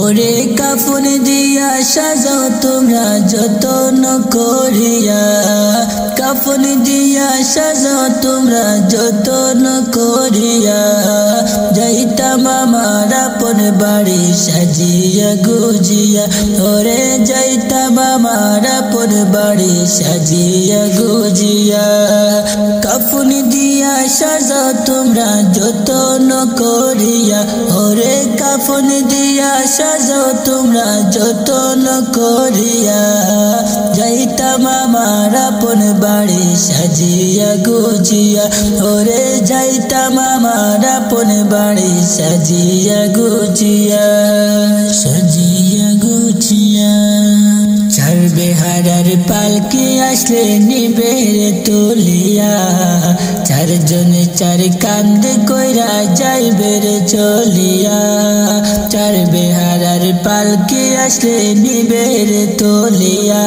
ওরে কাফন দিয়া সাজাও তোমরা যতন করিয়া, কাফন দিয়া সাজাও তোমরা যতন করিয়া, যাইতাম আমার আপন বাড়ি সাজিয়া গুজিয়া, ওরে যাইতাম আমার আপন বাড়ি সাজিয়া গুজিয়া। কাফন দিয়া সাজাও তোমরা যতন করিয়া, ওরে কাফন দিয়া সাজাও তোমরা যতন করিয়া, যাইতাম আমার আপন বাড়ি সাজিয়া গুজিয়া, ওরে যাইতাম আমার আপন বাড়ি সাজিয়া গুজিয়া, সাজিয়া গুজিয়া। চার বেহারার পালকি আসলে নিবে রে তুলিয়া, চারজন চার কান্দ কইরা যাইবে রে চলিয়া, চার বেহারার পালকি আসলে নিবে রে তুলিয়া,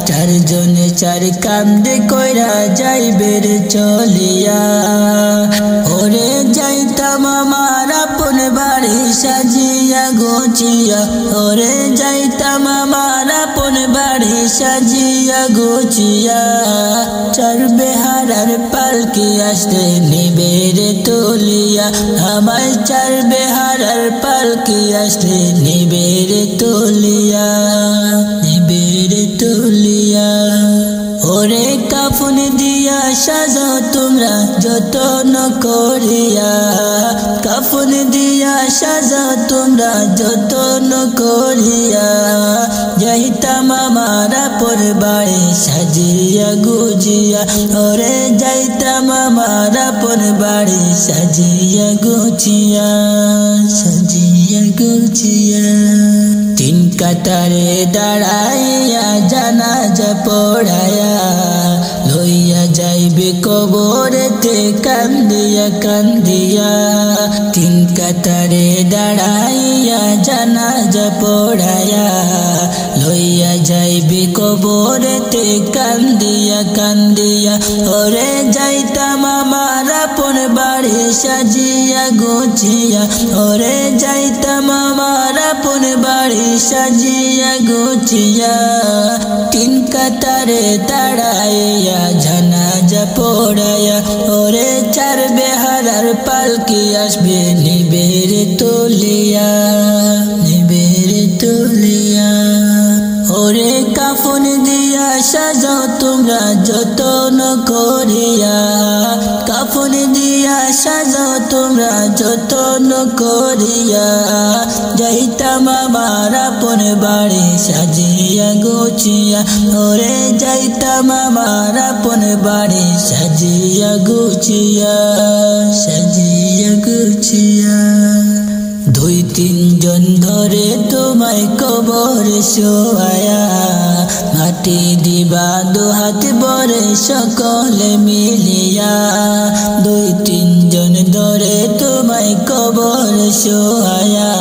চারজন চার কান্দ কইরা যাইবে রে চলিয়া, ওরে যাইতাম আমার আপন বাড়ি সাজিয়া গুছিয়া, ওরে যাইতাম আমার আপন বাড়ি সাজিয়া গুছিয়া, চার বেহারার পালকি আসলে নিবে রে তুলিয়া, আমার চার বেহারার পালকি আসলে নিবে রে তুলিয়া, নিবে রে তুলিয়া। ওরে কাফন দিয়া সাজাও তোমরা যতন করিয়া, কাফন দিয়া সাজাও তোমরা যতন করিয়া, যাইতাম আমার আপন বাড়ি সাজিয়া গুজিয়া, ওরে যাইতাম আমার আপন বাড়ি সাজিয়া গুছিয়া, সাজিয়া গুছিয়া। তিন কাতারে দাঁড়াইয়া জানাজা পড়ায়া, লইয়া যাইবে কবরেতে কান্দিয়া কান্দিয়া, তিন কাতারে দাঁড়াইয়া জানাজা পড়ায়া, লইয়া যাইবে কবরেতে কান্দিয়া কান্দিয়া, ওরে যাইতাম আমার আপন বাড়ি সাজিয়া গুছিয়া, ওরে যাইতাম আমার আপন বাড়ি সাজিয়া গুছিয়া, তিন কাতারে দাঁড়াইয়া জানাজা পড়ায়া, ওরে চার বেহারার পালকি আসবে নিবে রে তুলিয়া, নিবে রে তুলিয়া। ওরে কাফন দিয়া সাজাও তোমরা যতন করিয়া, কাফন দিয়া সাজাও তোমরা যতন করিয়া, যাইতাম আমার আপন বাড়ি সাজিয়া গুছিয়া, ওরে যাইতাম আমার আপন বাড়ি সাজিয়া গুছিয়া, সাজিয়া গুছিয়া। দুই তিনজন ধরে তোমায় কবর শোয়া, মাটি দিবা দুহাত বরে সকলে মিলিয়া, দুই তিনজন ধরে তোমায় কবর শোয়া,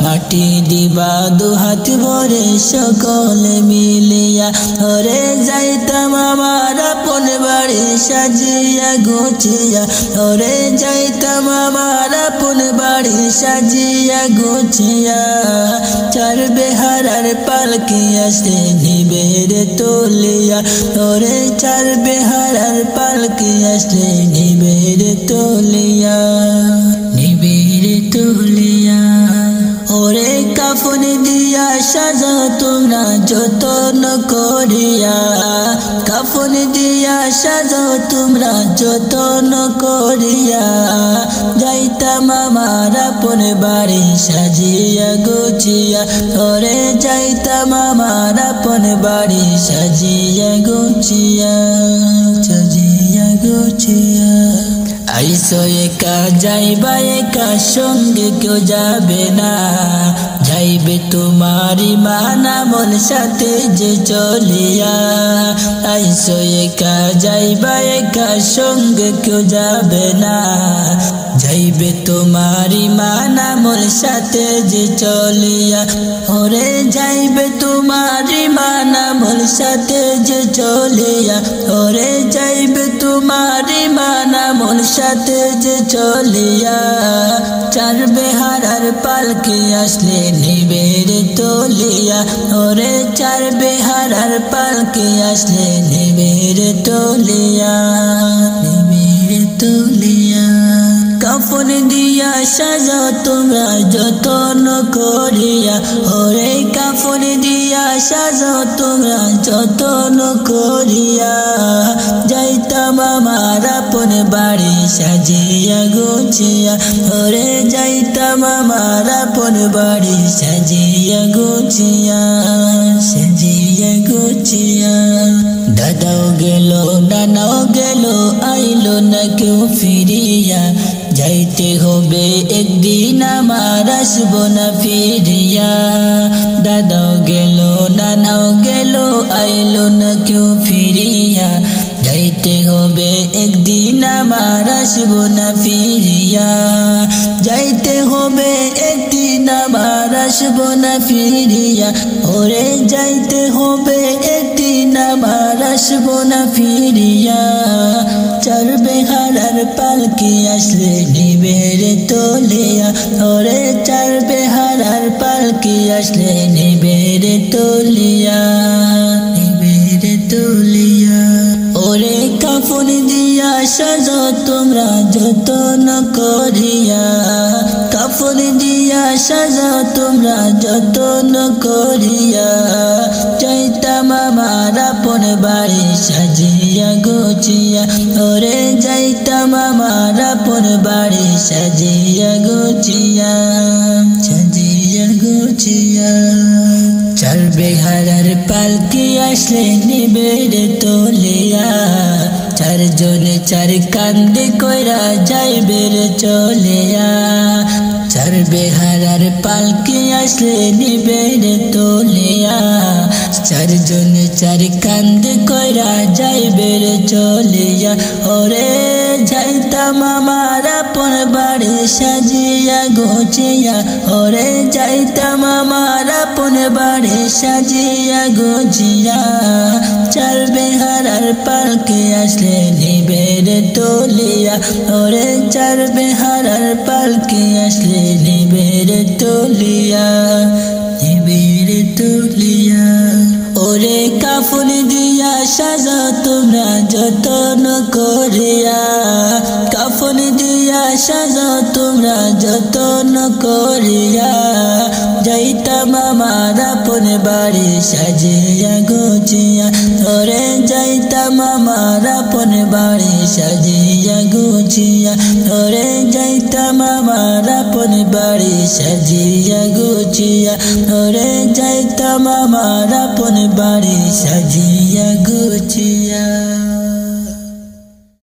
মাটি দিবা দুহাত বরে সকলে মিলিয়া, ওরে যাইতাম আমার আপন বাড়ি সাজিয়া গুছিয়া, ওরে যাইতাম আমার আপন বাড়ি সাজিয়া গুছিয়া, চার বেহারার পালকি আসলে নিবে রে তুলিয়া, ওরে চার বেহারার পালকি আসলে নিবে রে তুলিয়া, নিবে রে তুলিয়া। ওরে কাফন দিয়া সাজাও তোমরা যতন করিয়া, কাফন দিয়া সাজাও তোমরা যতন করিয়া, যাইতাম আমার আপন বাড়ি সাজিয়া গুছিয়া, ওরে যাইতাম আমার আপন বাড়ি সাজিয়া গুছিয়া, সাজিয়া গুছিয়া। আইসো একা যাইবা একা সঙ্গে কেউ যাবে না, যাইবে তোমারি মানা মন সাথে যে চলিয়া, আইসো একা যাইবা একা সঙ্গে কেউ যাবে না, যাইবে তোমারি মানা মন সাথে যে চলিয়া, ওরে যাইবে তোমারি মানা মন সাথে যে চলিয়া, ওরে যাইবে তোমারি মানা মন সাথে যে চলিয়া চার বেহারার পালকি আসলে নিবে রে তলিয়া ওরে চার বেহারার পালকি আসলে নিবে রে তলিয়া কাফন দিয়া সাজাও তোমরা যতন করিয়া ওরে কাফন দিয়া সাজাও তোমরা যতন করিয়া যাইতাম আমার আপন বাড়ি সাজিয়া গুছিয়া ওরে যাইতাম আমার আপন বাড়ি সাজিয়া গুছিয়া দাদাও গেল নানাও গেল আইলো না কেউ ফিরিয়া যাইতে হবে একদিন আমার আসবো না ফিরিয়া দাদাও গেল নানাও গেল আইলো না কেউ ফিরিয়া যাইতে হবে একদিন আমার আসবো না ফিরিয়া যাইতে হবে একদিন আমার আসবো না ফিরিয়া ওরে যাইতে হবে একদিন আমার আসবো না ফিরিয়া চার বেহারার পালকি আসলে নিবে রে তলিয়া ওরে চার বেহারার পালকি আসলে নিবে রে তলিয়া ওরে কাফন দিয়া সাজাও তোমরা যতন করিয়া কাফন দিয়া সাজাও তোমরা যতন করিয়া যাইতাম আমার আপন বাড়ি সাজিয়া গুছিয়া ওরে যাইতাম আমার আপন বাড়ি সাজিয়া গুছিয়া চার বেহারার পালকি আসলে নিবে রে তলিয়া চারজনে চার কান্দে কইরা যাইবে রে চলিয়া চার বেহারার পালকি আসলে নিবে রে তলিয়া চারজনে চার কান্দে কইরা যাইবে রে চলিয়া ওরে যাইতাম আমার আপন বাড়ি সাজিয়া গুছিয়া ওরে যাইতাম আমার আপন বাড়ি সাজিয়া গুছিয়া চার বেহারার পালকি আসলে নিবে রে তলিয়া ওরে চার বেহারার পালকি আসলে নিবে রে তলিয়া ওরে কাফন দিয়া সাজাও তোমরা যতন করিয়া কাফন দিয়া সাজাও তোমরা যতন করিয়া যাইতাম আমার আপন বাড়ি সাজিয়া গুছিয়া ওরে যাইতাম আমার আপন বাড়ি সাজিয়া গুছিয়া ওরে যাইতাম আমার আপন বাড়ি সাজিয়া গুছিয়া ওরে যাইতাম আমার আপন বাড়ি সাজিয়া গুছিয়া।